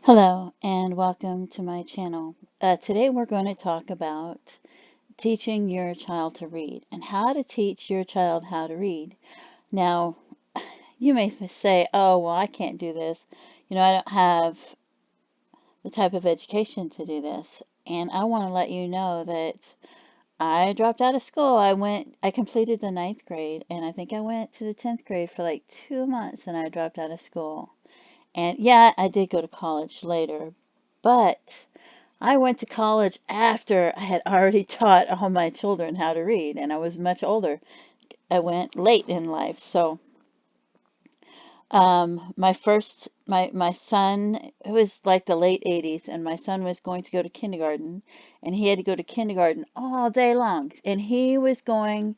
Hello and welcome to my channel. Today we're going to talk about teaching your child to read and how to teach your child how to read. Now, you may say, oh, well, I can't do this. I don't have the type of education to do this. And I want to let you know that I dropped out of school. I completed the ninth grade, and I think I went to the 10th grade for like 2 months and I dropped out of school. And yeah, I did go to college later, but I went to college after I had already taught all my children how to read, and I was much older. I went late in life. So, my son, it was like the late 80s, and my son was going to go to kindergarten, and he had to go to kindergarten all day long, and he was going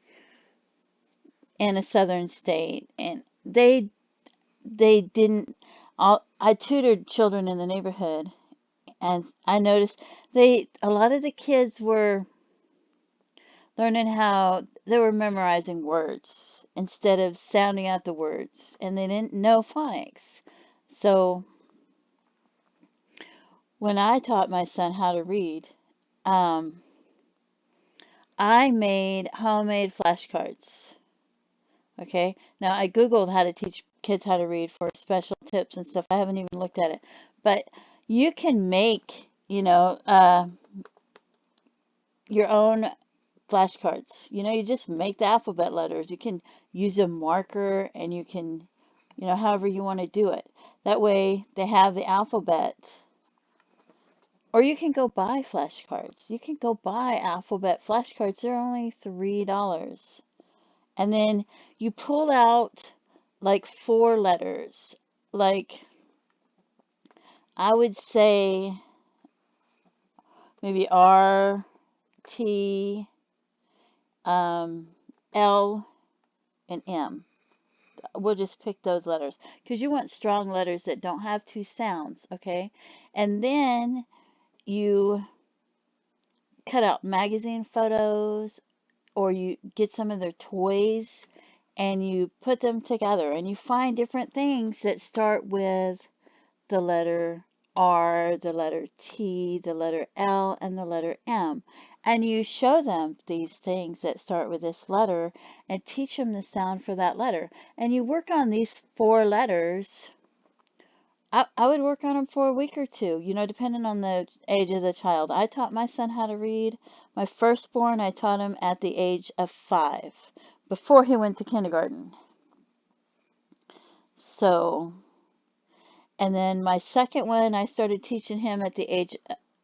in a southern state, and they didn't. I tutored children in the neighborhood, and I noticed a lot of the kids were learning how they were memorizing words instead of sounding out the words, and they didn't know phonics. So when I taught my son how to read, um, I made homemade flashcards. Okay, now I Googled how to teach kids how to read for special tips and stuff. I haven't even looked at it, but you can make, your own flashcards. You just make the alphabet letters. You can use a marker and you can, however you want to do it. That way they have the alphabet. Or you can go buy flashcards. You can go buy alphabet flashcards. They're only $3. And then you pull out like 4 letters. Like I would say maybe R, T, um, L, and M. We'll just pick those letters because you want strong letters that don't have two sounds, okay? And then you cut out magazine photos or you get some of their toys and you put them together and you find different things that start with the letter R, the letter T, the letter L, and the letter M. And you show them these things that start with this letter and teach them the sound for that letter. And you work on these 4 letters. I would work on them for a week or two, depending on the age of the child. I taught my son how to read. My firstborn, I taught him at the age of 5, before he went to kindergarten. So, and then my second one, I started teaching him at the age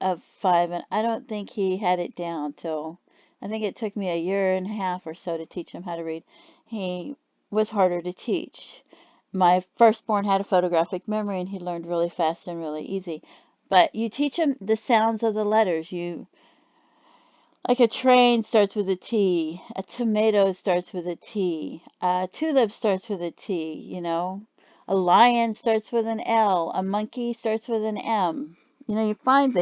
of 5, and I don't think he had it down till, I think it took me a year and a half or so to teach him how to read. He was harder to teach. My firstborn had a photographic memory, and he learned really fast and really easy. But you teach him the sounds of the letters. Like a train starts with a T, a tomato starts with a T, a tulip starts with a T. A lion starts with an L, a monkey starts with an M. You find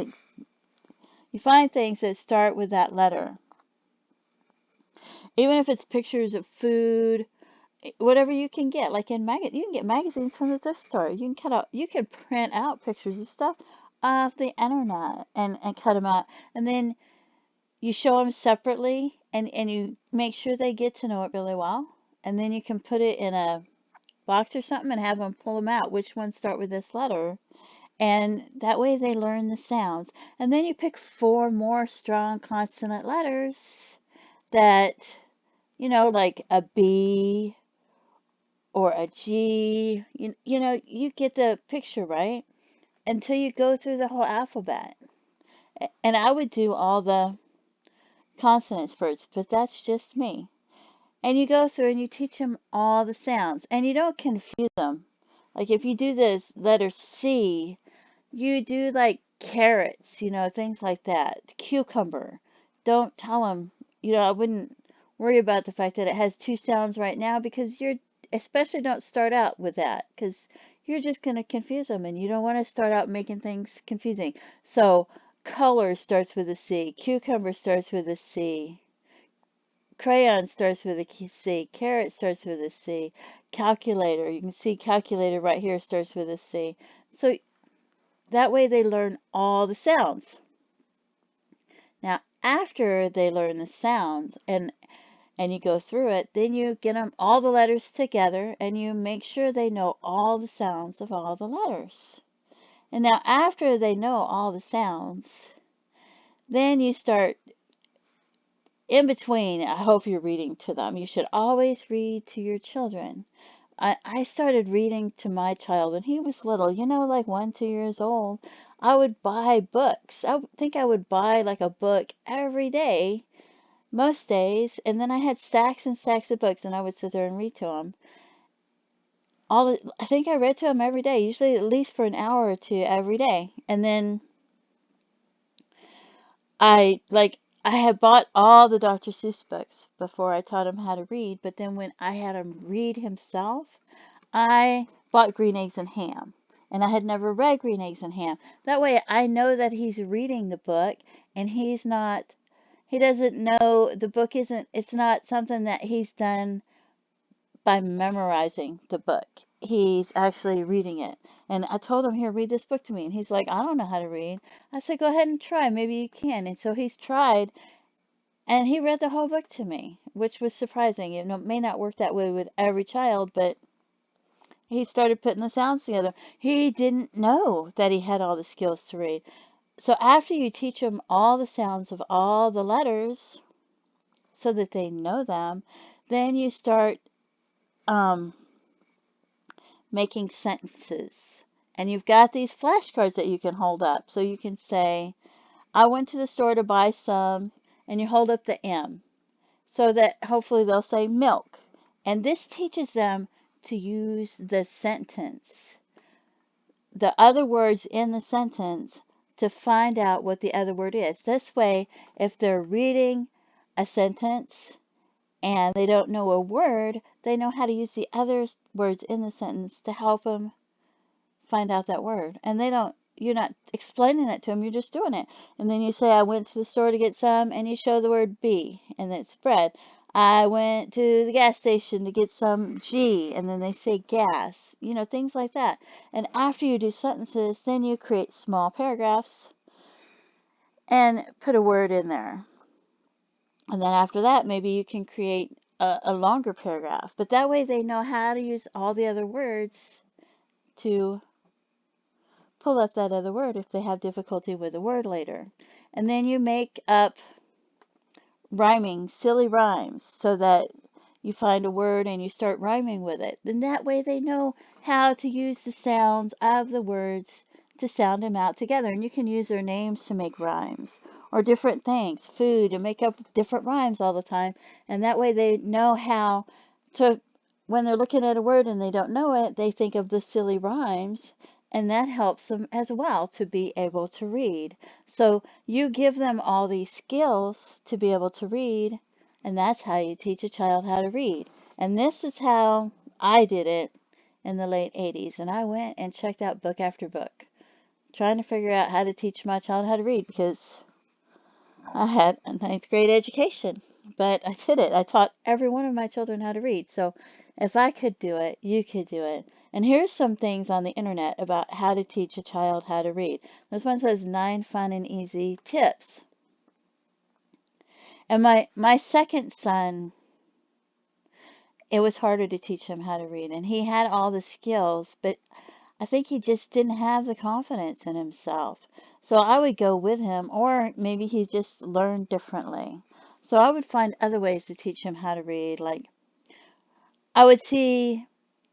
things that start with that letter. Even if it's pictures of food, whatever you can get, like you can get magazines from the thrift store. You can print out pictures of stuff off the internet and cut them out. And then you show them separately and you make sure they get to know it really well. And then you can put it in a box or something and have them pull them out. Which ones start with this letter? And that way they learn the sounds. And then you pick 4 more strong consonant letters that, like a B or a G. You get the picture, right? Until you go through the whole alphabet. And I would do all the consonants first, but that's just me. And you go through and you teach them all the sounds, and you don't confuse them. Like if you do this letter C, you do like carrots, things like that. Cucumber. Don't tell them, I wouldn't worry about the fact that it has 2 sounds right now because especially don't start out with that because you're just going to confuse them and you don't want to start out making things confusing. So color starts with a C. Cucumber starts with a C. Crayon starts with a C. Carrot starts with a C. Calculator, you can see calculator right here starts with a C. So that way they learn all the sounds. Now, after they learn the sounds and you go through it, then you get them all the letters together and you make sure they know all the sounds of all the letters. And now after they know all the sounds, then you start in between. I hope you're reading to them. You should always read to your children. I started reading to my child when he was little, like 1, 2 years old. I would buy books. I think I would buy like a book every day, most days, and then I had stacks and stacks of books, and I would sit there and read to him. I think I read to him every day, usually at least for an hour or two every day. And then I had bought all the Dr. Seuss books before I taught him how to read, but then when I had him read himself, I bought Green Eggs and Ham. And I had never read Green Eggs and Ham. That way I know that he's reading the book and he doesn't know the book it's not something that he's done by memorizing the book. He's actually reading it. And I told him, here, read this book to me. And he's like, I don't know how to read. I said, go ahead and try. Maybe you can. And so he's tried and he read the whole book to me, which was surprising. It may not work that way with every child, but he started putting the sounds together. He didn't know that he had all the skills to read. So after you teach them all the sounds of all the letters so that they know them, then you start um, making sentences. And you've got these flashcards that you can hold up. So you can say, I went to the store to buy some, and you hold up the M. So that hopefully they'll say milk. And this teaches them to use the sentence, the other words in the sentence, to find out what the other word is. This way, if they're reading a sentence and they don't know a word, they know how to use the other words in the sentence to help them find out that word. And you're not explaining it to them, you're just doing it. And then you say, I went to the store to get some, and you show the word B, and it's bread. I went to the gas station to get some G, and then they say gas, things like that. And after you do sentences, then you create small paragraphs and put a word in there. And then after that, maybe you can create a longer paragraph. But that way they know how to use all the other words to pull up that other word if they have difficulty with a word later. And then you make up rhyming, silly rhymes, so that you find a word and you start rhyming with it. Then that way they know how to use the sounds of the words to sound them out together. And you can use their names to make rhymes or different things, food, and make up different rhymes all the time. And that way they know how to, when they're looking at a word and they don't know it, they think of the silly rhymes. And that helps them as well to be able to read. So you give them all these skills to be able to read, and that's how you teach a child how to read. And this is how I did it in the late 80s. And I went and checked out book after book, trying to figure out how to teach my child how to read because I had a ninth grade education. But I did it. I taught every one of my children how to read. So if I could do it, you could do it. And here's some things on the internet about how to teach a child how to read. This one says 9 fun and easy tips. And my second son, it was harder to teach him how to read. And he had all the skills, but I think he just didn't have the confidence in himself. So I would go with him, or maybe he just learned differently. So I would find other ways to teach him how to read. Like I would see,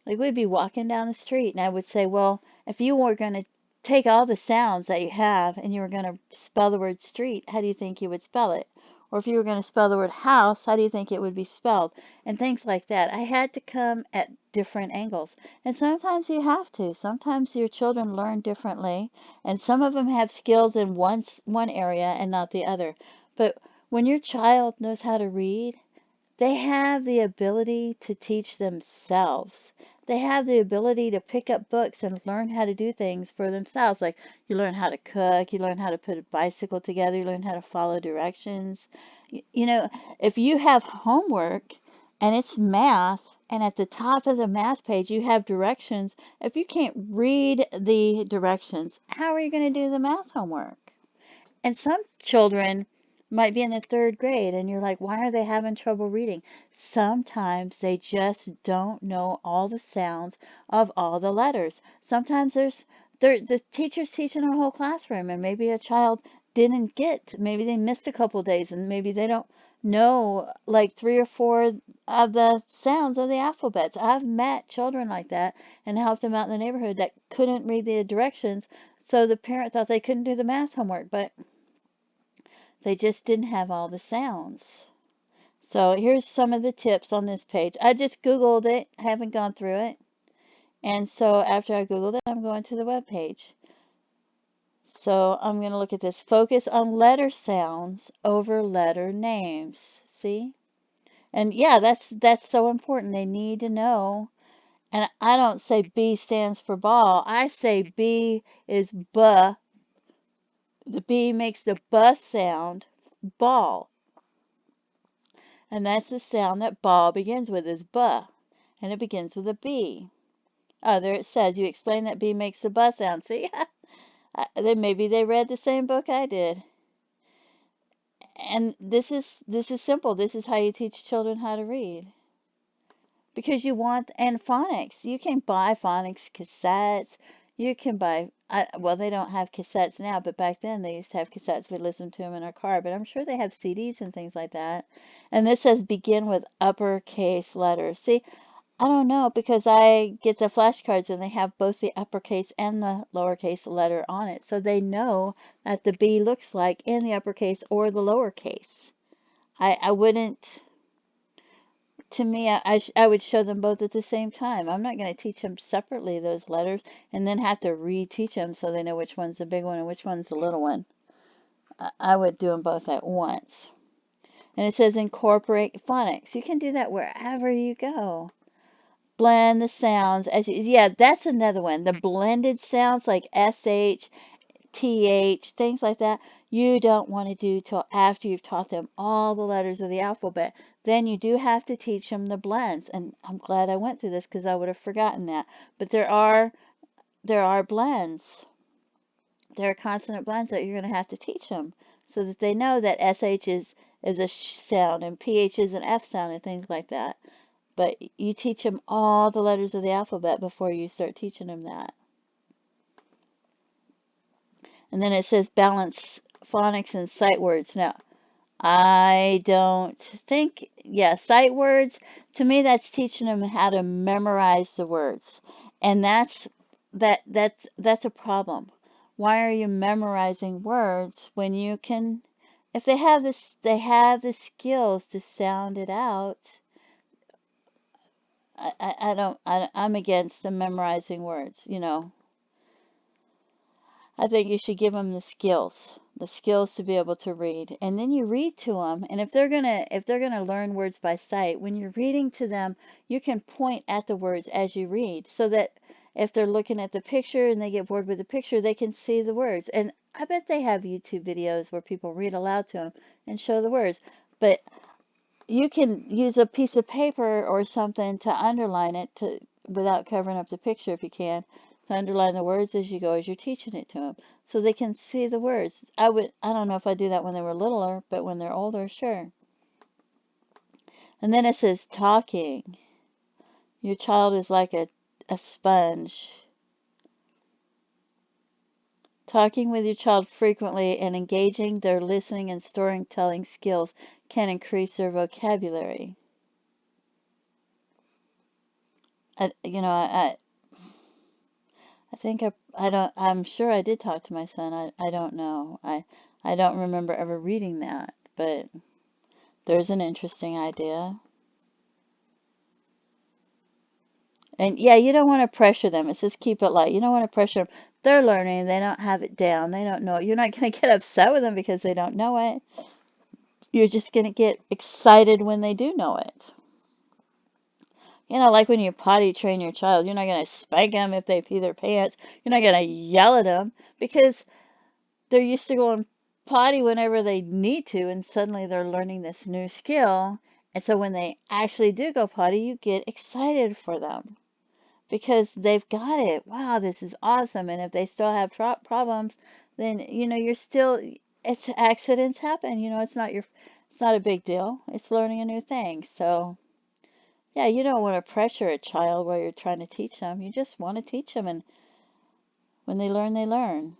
like we'd be walking down the street and I would say, well, if you were going to take all the sounds that you have and you were going to spell the word street, how do you think you would spell it? Or if you were going to spell the word house, how do you think it would be spelled? And things like that. I had to come at different angles. And sometimes you have to. Sometimes your children learn differently. And some of them have skills in one area and not the other. But when your child knows how to read, they have the ability to teach themselves. They have the ability to pick up books and learn how to do things for themselves. Like you learn how to cook, you learn how to put a bicycle together, you learn how to follow directions. You know, if you have homework and it's math, And at the top of the math page, you have directions. If you can't read the directions, how are you going to do the math homework? And some children might be in the third grade, and you're like, why are they having trouble reading? Sometimes they just don't know all the sounds of all the letters. Sometimes the teacher's teaching a whole classroom, and maybe a child didn't get, maybe they missed a couple days, and maybe they don't know like three or four of the sounds of the alphabets. I've met children like that and helped them out in the neighborhood that couldn't read the directions, so the parent thought they couldn't do the math homework, but they just didn't have all the sounds. So here's some of the tips on this page. I just Googled it, haven't gone through it. And so after I Googled it, I'm going to the web page. So I'm going to look at this. Focus on letter sounds over letter names. See? And yeah, that's so important. They need to know. And I don't say B stands for ball. I say B is buh. The B makes the buh sound, ball. And that's the sound that ball begins with, is buh. And it begins with a B. Oh, there it says, you explain that B makes the buh sound. See? Then maybe they read the same book I did. And this is simple. This is how you teach children how to read. Because you want, and phonics, you can buy phonics cassettes. You can buy, well, they don't have cassettes now, but back then they used to have cassettes. We listened to them in our car, but I'm sure they have CDs and things like that. And this says begin with uppercase letters. See, I don't know because I get the flashcards and they have both the uppercase and the lowercase letter on it. So they know that the B looks like in the uppercase or the lowercase. I wouldn't, to me, I would show them both at the same time. I'm not going to teach them separately those letters and then have to reteach them so they know which one's the big one and which one's the little one. I would do them both at once. And it says incorporate phonics. You can do that wherever you go. Blend the sounds as you, yeah, that's another one. The blended sounds like SH, TH, things like that, you don't want to do till after you've taught them all the letters of the alphabet. Then you do have to teach them the blends. And I'm glad I went through this because I would have forgotten that. But there are blends. There are consonant blends that you're going to have to teach them so that they know that SH is a sh sound and PH is an F sound and things like that. But you teach them all the letters of the alphabet before you start teaching them that. And then it says balance phonics and sight words. Now, I don't think, yeah, sight words, to me that's teaching them how to memorize the words. And that's a problem. Why are you memorizing words when you can, if they have the skills to sound it out. I don't, I'm against the memorizing words, you know. I think you should give them the skills to be able to read. And then you read to them. And if they're gonna learn words by sight, when you're reading to them, you can point at the words as you read so that if they're looking at the picture and they get bored with the picture, they can see the words. And I bet they have YouTube videos where people read aloud to them and show the words. But you can use a piece of paper or something to underline it to without covering up the picture if you can, to underline the words as you go as you're teaching it to them so they can see the words. I don't know if I do that when they were littler, but when they're older, sure. And then it says talking. Your child is like a sponge. Talking with your child frequently and engaging their listening and storytelling skills can increase their vocabulary. I think I don't, I'm sure I did talk to my son. I don't know. I don't remember ever reading that, but there's an interesting idea. And yeah, you don't want to pressure them. It says keep it light. You don't want to pressure them. They're learning. They don't have it down. They don't know it. You're not going to get upset with them because they don't know it. You're just going to get excited when they do know it. Like when you potty train your child, you're not going to spank them if they pee their pants. You're not going to yell at them because they're used to going potty whenever they need to, and suddenly they're learning this new skill, And so when they actually do go potty, you get excited for them because they've got it. Wow, this is awesome. And if they still have problems, then you're still, it's accidents happen. It's not a big deal. It's learning a new thing. So, yeah, you don't want to pressure a child while you're trying to teach them. You just want to teach them, and when they learn, they learn.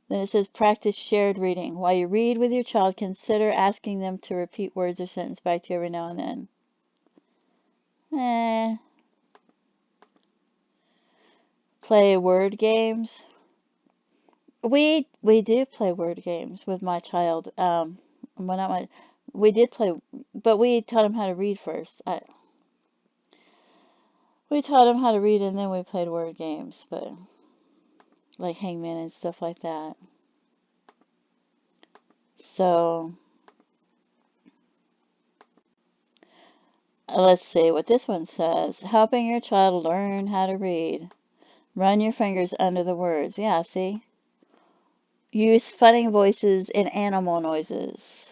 Then it says practice shared reading. While you read with your child, consider asking them to repeat words or sentences back to you every now and then. Play word games. We do play word games with my child. Well, not my, we did play, but we taught him how to read first. We taught him how to read, and then we played word games, but like hangman and stuff like that. So let's see what this one says. Helping your child learn how to read. Run your fingers under the words. Yeah, see? Use funny voices and animal noises.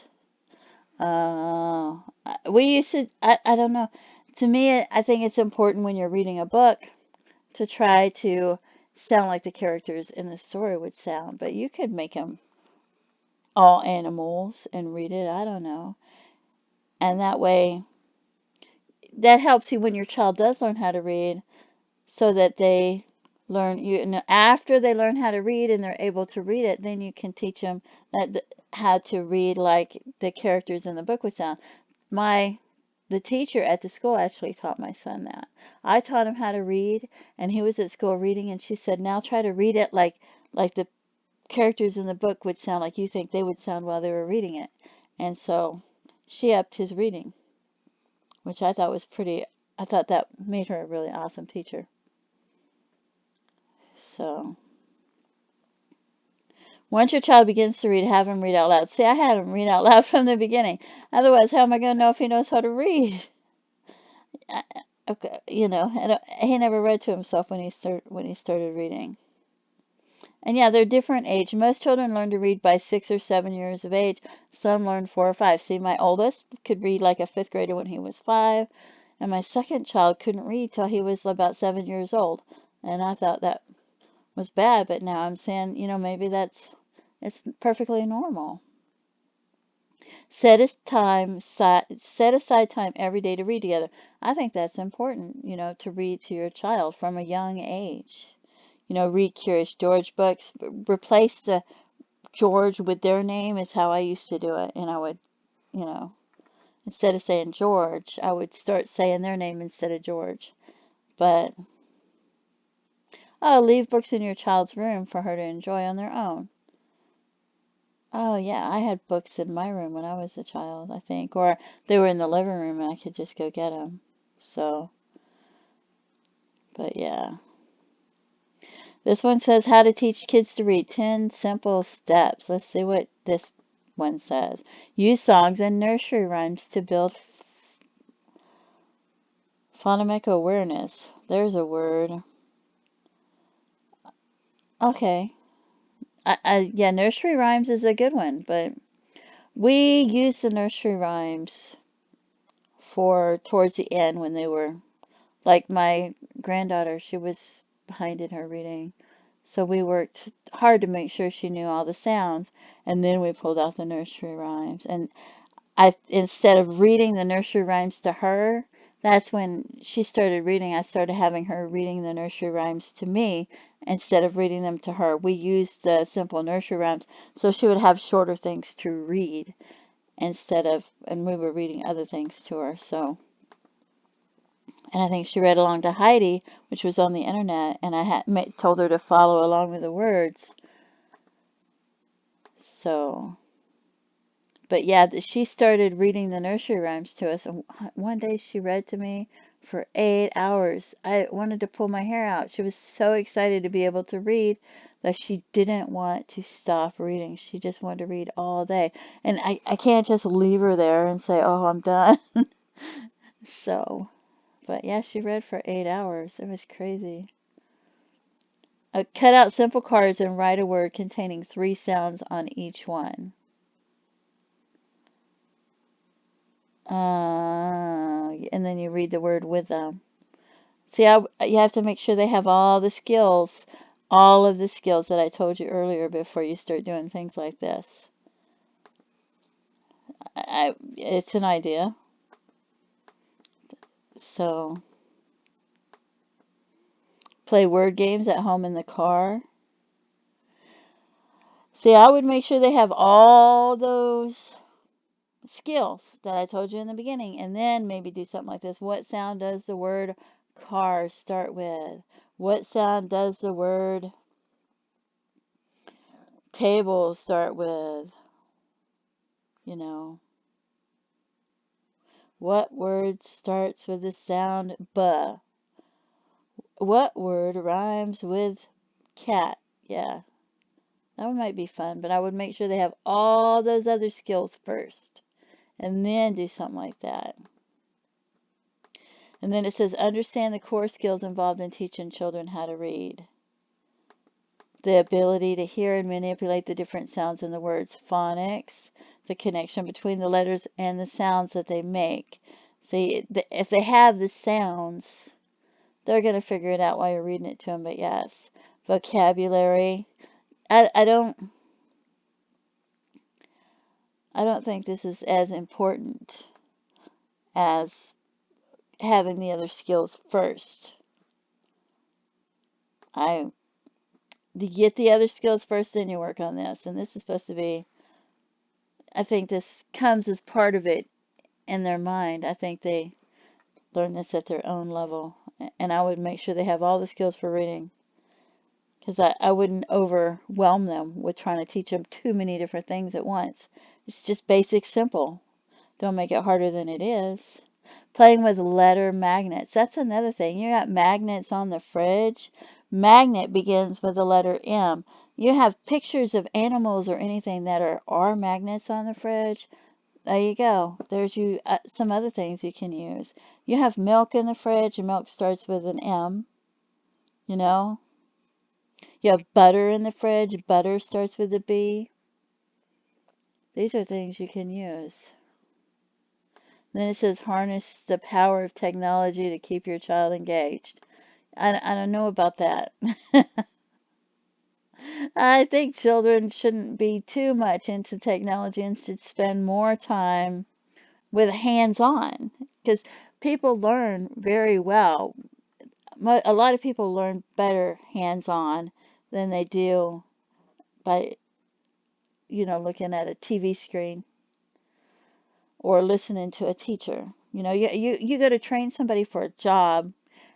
Uh, we used to, I don't know. To me, I think it's important when you're reading a book to try to sound like the characters in the story would sound, but you could make them all animals and read it. I don't know. And that way, that helps you when your child does learn how to read so that they learn after they learn how to read and they're able to read it, then you can teach them how to read like the characters in the book would sound. The teacher at the school actually taught my son that. I taught him how to read, and he was at school reading, and she said, "Now try to read it like the characters in the book would sound, like you think they would sound while they were reading it." And so she upped his reading, which I thought was pretty. I thought that made her a really awesome teacher. So once your child begins to read, have him read out loud. See, I had him read out loud from the beginning. Otherwise, how am I going to know if he knows how to read? Okay, and he never read to himself when he started reading. And yeah, they're different age. Most children learn to read by 6 or 7 years of age. Some learn 4 or 5. See, my oldest could read like a 5th grader when he was 5, and my second child couldn't read till he was about 7 years old. And I thought that was bad, but now I'm saying, maybe it's perfectly normal. Set aside time every day to read together. I think that's important, to read to your child from a young age. Read Curious George books. Replace the George with their name is how I used to do it. And I would, you know, instead of saying George, I would start saying their name instead of George. But, oh, leave books in your child's room for her to enjoy on their own. Oh, yeah, I had books in my room when I was a child, I think. Or they were in the living room and I could just go get them. So, but yeah. This one says how to teach kids to read 10 simple steps. Let's see what this one says. Use songs and nursery rhymes to build phonemic awareness. There's a word. Okay. Yeah, nursery rhymes is a good one, but we used the nursery rhymes for towards the end when they were like my granddaughter, she was behind in her reading. So we worked hard to make sure she knew all the sounds, and then we pulled out the nursery rhymes. And instead of reading the nursery rhymes to her, that's when she started reading. I started having her reading the nursery rhymes to me instead of reading them to her. We used the simple nursery rhymes so she would have shorter things to read and we were reading other things to her. So, and I think she read along to Heidi, which was on the internet, and I had told her to follow along with the words. So, but yeah, she started reading the nursery rhymes to us. And one day she read to me for 8 hours. I wanted to pull my hair out. She was so excited to be able to read that she didn't want to stop reading. She just wanted to read all day. And I can't just leave her there and say, oh, I'm done. So, but yeah, she read for 8 hours. It was crazy. Cut out simple cards and write a word containing 3 sounds on each one. And then you read the word with them. See, you have to make sure they have all of the skills that I told you earlier before you start doing things like this. It's an idea. So, play word games at home in the car. See, I would make sure they have all those skills that I told you in the beginning, and then maybe do something like this. What sound does the word car start with? What sound does the word table start with? You know, what word starts with the sound B? What word rhymes with cat? Yeah, that one might be fun, but I would make sure they have all those other skills first, and then do something like that. And then it says, understand the core skills involved in teaching children how to read. The ability to hear and manipulate the different sounds in the words. Phonics, the connection between the letters and the sounds that they make. See, if they have the sounds, they're going to figure it out while you're reading it to them, but yes. Vocabulary. I don't think this is as important as having the other skills first. You get the other skills first, then you work on this. And this is supposed to be, I think this comes as part of it in their mind. I think they learn this at their own level. And I would make sure they have all the skills for reading. Because I wouldn't overwhelm them with trying to teach them too many different things at once. It's just basic, simple. Don't make it harder than it is. Playing with letter magnets. That's another thing. You got magnets on the fridge. Magnet begins with the letter M. You have pictures of animals or anything that are magnets on the fridge. There you go. There's some other things you can use. You have milk in the fridge. And milk starts with an M. You know. You have butter in the fridge. Butter starts with a B. These are things you can use. Then it says harness the power of technology to keep your child engaged. I don't know about that. I think children shouldn't be too much into technology and should spend more time with hands-on because people learn very well. A lot of people learn better hands-on than they do by, looking at a TV screen or listening to a teacher. You go to train somebody for a job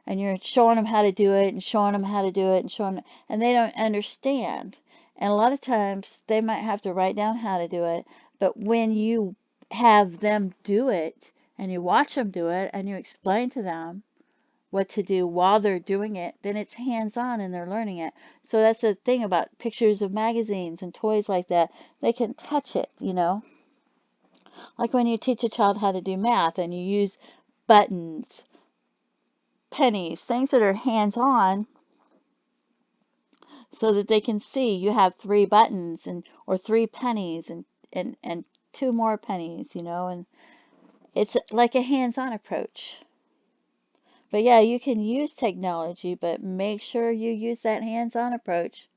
and you're showing them how to do it and showing them how to do it and showing them, and they don't understand. And a lot of times they might have to write down how to do it, but when you have them do it and you watch them do it and you explain to them what to do while they're doing it, then it's hands-on and they're learning it. So that's the thing about pictures of magazines and toys like that. They can touch it. Like when you teach a child how to do math and you use buttons, pennies, things that are hands-on so that they can see you have three buttons or three pennies and two more pennies, and it's like a hands-on approach. But yeah, you can use technology, but make sure you use that hands-on approach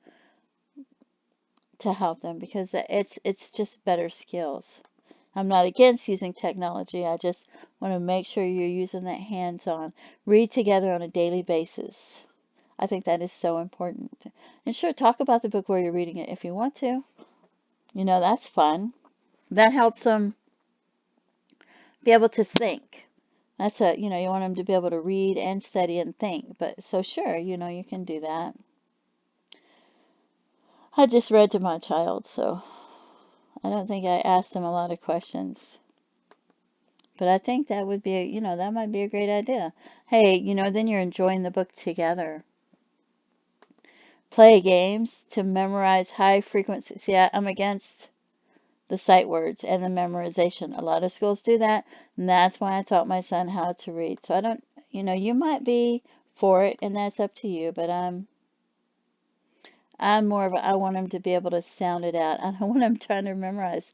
to help them because it's just better skills. I'm not against using technology. I just want to make sure you're using that hands-on. Read together on a daily basis. I think that is so important. And sure, talk about the book while you're reading it if you want to. That's fun. That helps them be able to think. You want them to be able to read and study and think. But so sure, you can do that. I just read to my child, so I don't think I asked him a lot of questions. But I think that would be, that might be a great idea. Hey, then you're enjoying the book together. Play games to memorize high frequency. See, I'm against the sight words and the memorization. A lot of schools do that, and that's why I taught my son how to read. So I don't, you might be for it, and that's up to you, but I'm more of I want him to be able to sound it out. I don't want him trying to memorize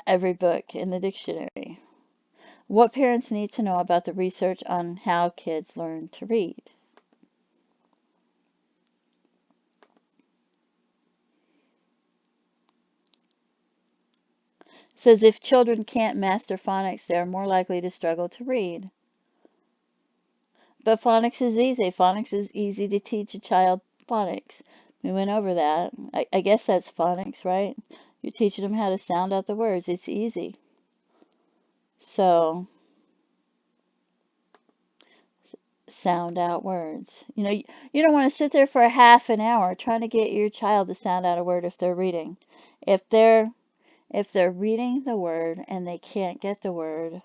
every book in the dictionary. What parents need to know about the research on how kids learn to read? It says if children can't master phonics, they are more likely to struggle to read. But phonics is easy. Phonics is easy to teach a child phonics. We went over that. I guess that's phonics, right? You're teaching them how to sound out the words. It's easy. So, sound out words. You don't want to sit there for a half an hour trying to get your child to sound out a word if they're reading. If they're if they're reading the word and they can't get the word,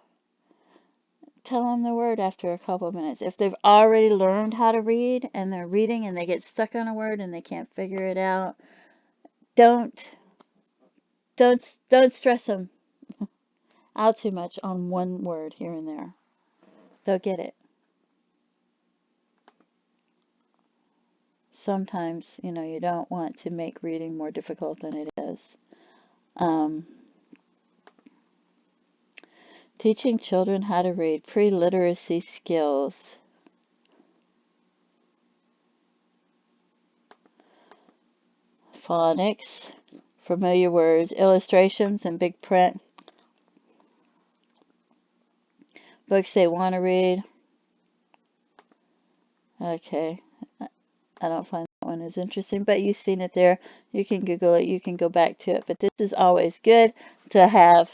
tell them the word after a couple of minutes. If they've already learned how to read and they're reading and they get stuck on a word and they can't figure it out, don't don't stress them out too much on one word here and there. They'll get it. Sometimes, you don't want to make reading more difficult than it is. Um, Teaching children how to read, pre-literacy skills. Phonics, familiar words, illustrations and big print, books they want to read. Okay, I don't find that one as interesting, but you've seen it there. You can Google it, you can go back to it, but this is always good to have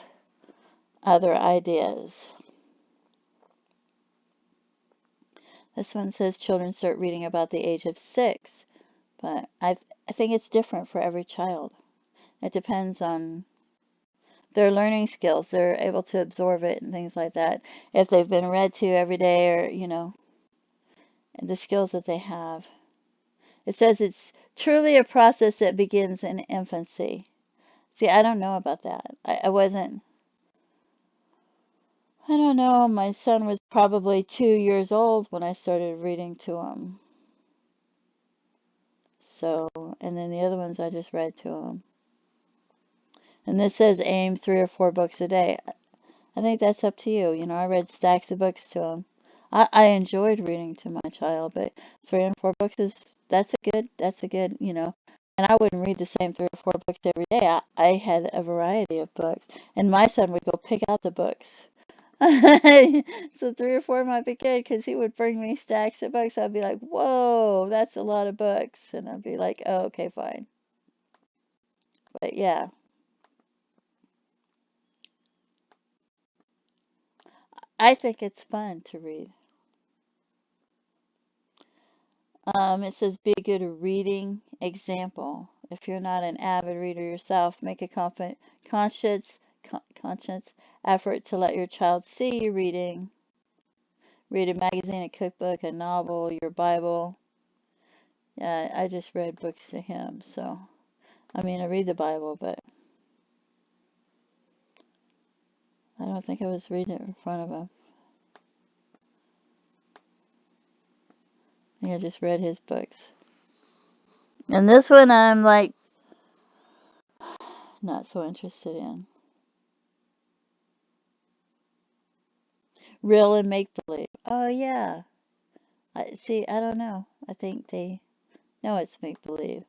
other ideas. This one says children start reading about the age of 6, but I think it's different for every child. It depends on their learning skills. They're able to absorb it and things like that. If they've been read to every day or, the skills that they have. It says it's truly a process that begins in infancy. See, I don't know about that. I don't know. My son was probably 2 years old when I started reading to him. So, and then the other ones I just read to him. And this says aim 3 or 4 books a day. I think that's up to you. I read stacks of books to him. I enjoyed reading to my child, but 3 and 4 books that's a good, and I wouldn't read the same 3 or 4 books every day. I had a variety of books, and my son would go pick out the books. So 3 or 4 might be good because he would bring me stacks of books. I'd be like, whoa, that's a lot of books. And I'd be like, oh, okay, fine. But yeah, I think it's fun to read. It says be a good reading example. If you're not an avid reader yourself, make a conscious, conscious effort to let your child see you reading. Read a magazine, a cookbook, a novel, your Bible. Yeah, I just read books to him, so I mean, I read the Bible, but I don't think I was reading it in front of him. I think I just read his books. And this one I'm like not so interested in. Real and make believe. Oh yeah. I don't know. I think they know it's make believe.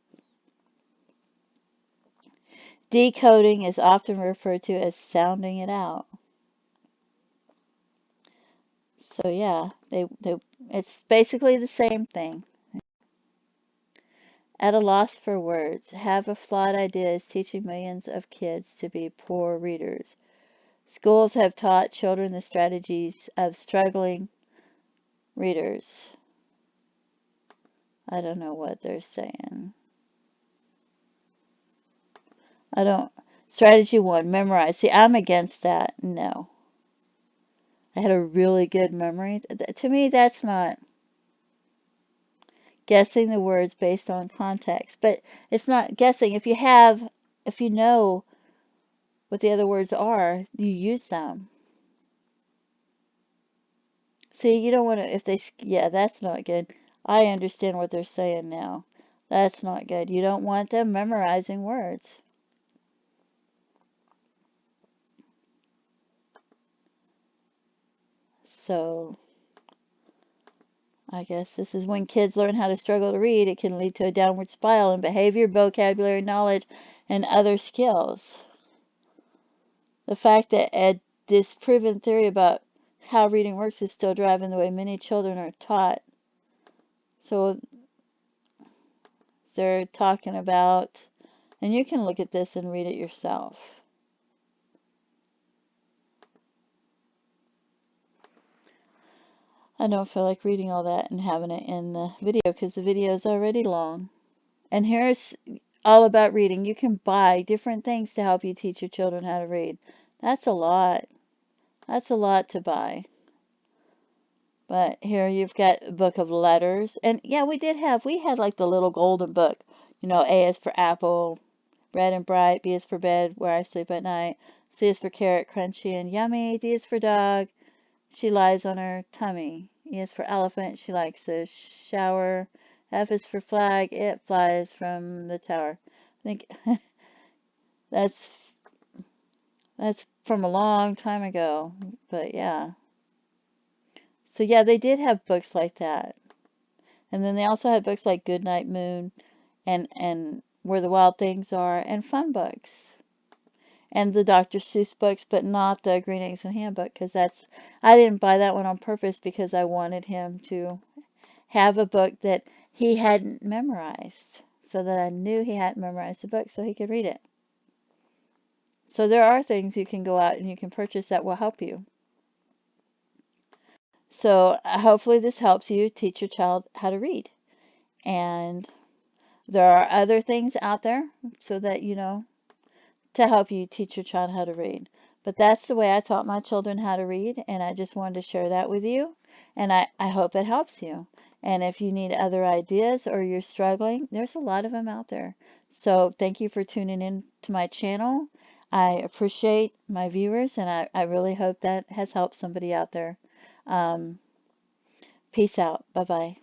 Decoding is often referred to as sounding it out. So yeah, it's basically the same thing. At a loss for words, have a flawed idea is teaching millions of kids to be poor readers. Schools have taught children the strategies of struggling readers. I don't know what they're saying. I don't. Strategy 1, memorize. See, I'm against that. No. I had a really good memory. To me, that's not guessing the words based on context. But it's not guessing. If you know what the other words are, you use them. See, you don't want to, yeah, that's not good. I understand what they're saying now. That's not good. You don't want them memorizing words. So I guess this is when kids learn how to struggle to read. It can lead to a downward spiral in behavior, vocabulary, knowledge, and other skills. The fact that a disproven theory about how reading works is still driving the way many children are taught. So they're talking about, and you can look at this and read it yourself. I don't feel like reading all that and having it in the video because the video is already long. And here's all about reading. You can buy different things to help you teach your children how to read. That's a lot. That's a lot to buy. But here you've got a book of letters. And yeah, we had like the little golden book. You know, A is for apple, red and bright. B is for bed, where I sleep at night. C is for carrot, crunchy and yummy. D is for dog, she lies on her tummy. E is for elephant, she likes to shower. F is for flag, it flies from the tower. I think that's from a long time ago, but yeah. So yeah, they did have books like that. And then they also had books like Goodnight Moon and Where the Wild Things Are and fun books. And the Dr. Seuss books, but not the Green Eggs and Ham book, because I didn't buy that one on purpose because I wanted him to have a book that he hadn't memorized, so that I knew he hadn't memorized the book so he could read it. So there are things you can go out and you can purchase that will help you. So hopefully this helps you teach your child how to read. And there are other things out there so that you know to help you teach your child how to read. But that's the way I taught my children how to read, and I just wanted to share that with you, and I hope it helps you. And if you need other ideas or you're struggling, there's a lot of them out there. So thank you for tuning in to my channel. I appreciate my viewers, and I really hope that has helped somebody out there. Peace out. Bye-bye.